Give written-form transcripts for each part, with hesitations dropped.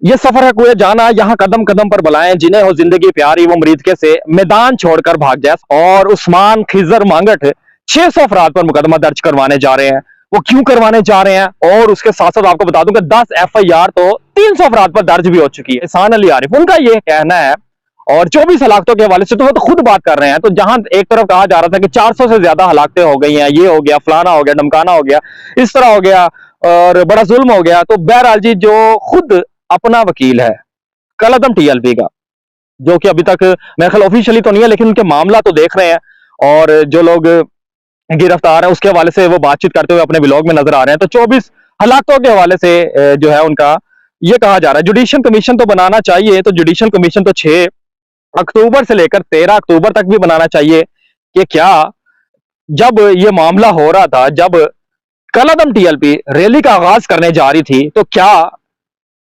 ये सफर है कुए जाना, यहाँ कदम कदम पर बुलाएं जिन्हें हो जिंदगी प्यारी, वो मरीज के से मैदान छोड़कर भाग जाए। और उस्मान खिजर मांगट 600 अफराद पर मुकदमा दर्ज करवाने जा रहे हैं। वो क्यों करवाने जा रहे हैं, और उसके साथ साथ आपको बता दूं कि 10 एफआईआर तो 300 अफराद पर दर्ज भी हो चुकी है। एहसान अली आरिफ उनका ये कहना है, और 24 हलाकतों के हवाले से तो वो तो खुद बात कर रहे हैं। तो जहां एक तरफ कहा जा रहा था कि 400 से ज्यादा हलाकतें हो गई हैं, ये हो गया, फलाना हो गया, धमकाना हो गया, इस तरह हो गया और बड़ा जुल्म हो गया, तो बहरहाल जी जो खुद अपना वकील है कलदम टीएलपी का, जो कि अभी तक मेरे ख्याल ऑफिशियली तो नहीं है, लेकिन उनके मामला तो देख रहे हैं, और जो लोग गिरफ्तार है उसके हवाले से वो बातचीत करते हुए अपने ब्लॉग में नजर आ रहे हैं। तो 24 हलाकतों के हवाले से जो है उनका ये कहा जा रहा है जुडिशियल कमीशन तो बनाना चाहिए। तो जुडिशियल कमीशन तो 6 अक्टूबर से लेकर 13 अक्टूबर तक भी बनाना चाहिए। कि क्या जब ये मामला हो रहा था, जब कलदम टीएलपी रैली का आगाज करने जा रही थी, तो क्या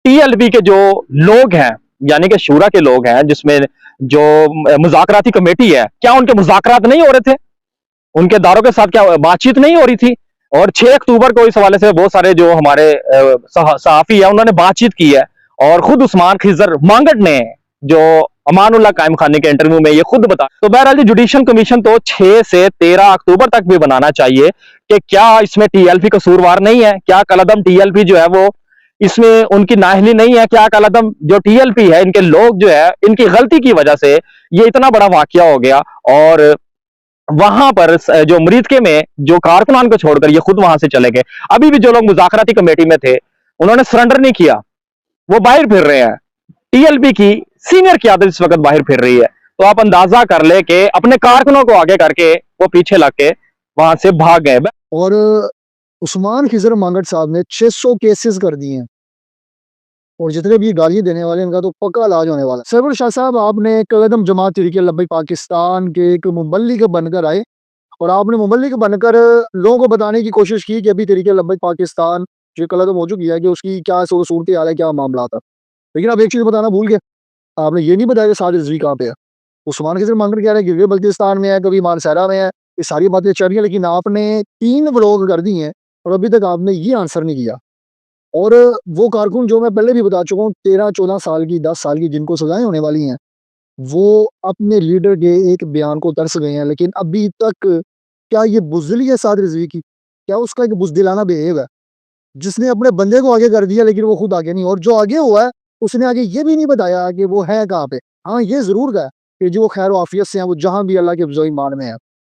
टीएलपी के जो लोग हैं, यानी कि शूरा के लोग हैं, जिसमें जो मुज़ाकराती कमेटी है, क्या उनके मुज़ाकरात नहीं हो रहे थे? उनके दारों के साथ क्या बातचीत नहीं हो रही थी? और 6 अक्टूबर को इस हवाले से बहुत सारे जो हमारे सहाफ़ी है उन्होंने बातचीत की है, और खुद उस्मान खिजर मांगट ने जो अमानुल्लाह कायम खानी के इंटरव्यू में ये खुद बता। तो बहरहाल जुडिशियल कमीशन तो 6 से 13 अक्टूबर तक भी बनाना चाहिए। कि क्या इसमें टीएलपी कसूरवार नहीं है? क्या कलदम टीएलपी जो है वो इसमें उनकी नाअहली नहीं है? क्या कलदम जो टीएलपी है, इनके लोग जो है, इनकी गलती की वजह से ये इतना बड़ा वाकया हो गया, और वहां पर जो मरीजके में जो कारकुनान को छोड़कर ये खुद वहां से चले गए। अभी भी जो लोग मुज़ाकराती कमेटी में थे उन्होंने सरेंडर नहीं किया, वो बाहर फिर रहे हैं। टीएलपी की सीनियर क़यादत इस वक्त बाहर फिर रही है। तो आप अंदाजा कर ले कि अपने कारकुनों को आगे करके वो पीछे लग के वहां से भाग गए। और उस्मान खिजर मांगट साहब ने 600 केसेस कर दिए हैं, और जितने भी गाली देने वाले इनका तो पक्का इलाज होने वाला है। सरवर शाह साहब, आपने कदम जमात तहरीक लब्बैक पाकिस्तान के एक मुबल्लिग बनकर आए, और आपने मुबल्लिग बनकर लोगों को बताने की कोशिश की कि अभी तहरीक लब्बैक पाकिस्तान जो कदम हो चुकी है कि उसकी क्या सूरत हाल है, क्या मामला था। लेकिन आप एक चीज़ बताना भूल गए, आपने ये नहीं बताया कि साद रिजवी कहाँ पे है। उस्मान खिजर मांगट कह रहे हैं कि बल्तिस्तान में है, कभी मानसहरा में है, ये सारी बातें चल रही हैं, लेकिन आपने 3 व्लॉग कर दिए हैं और अभी तक आपने ये आंसर नहीं किया। और वो कारकुन जो मैं पहले भी बता चुका हूँ, 13-14 साल की, 10 साल की, जिनको सजाएं होने वाली हैं, वो अपने लीडर के एक बयान को तरस गए हैं। लेकिन अभी तक क्या ये बुज़दिली है साद रिजवी की? क्या उसका एक बुज़दिलाना बिहेव है, जिसने अपने बंदे को आगे कर दिया लेकिन वो खुद आगे नहीं, और जो आगे हुआ है उसने आगे ये भी नहीं बताया कि वो है कहाँ पे। हाँ, ये ज़रूर है कि जो खैर आफियत से हैं, वो जहाँ भी अल्लाह के फ़ज़ल-ए-ईमान में है।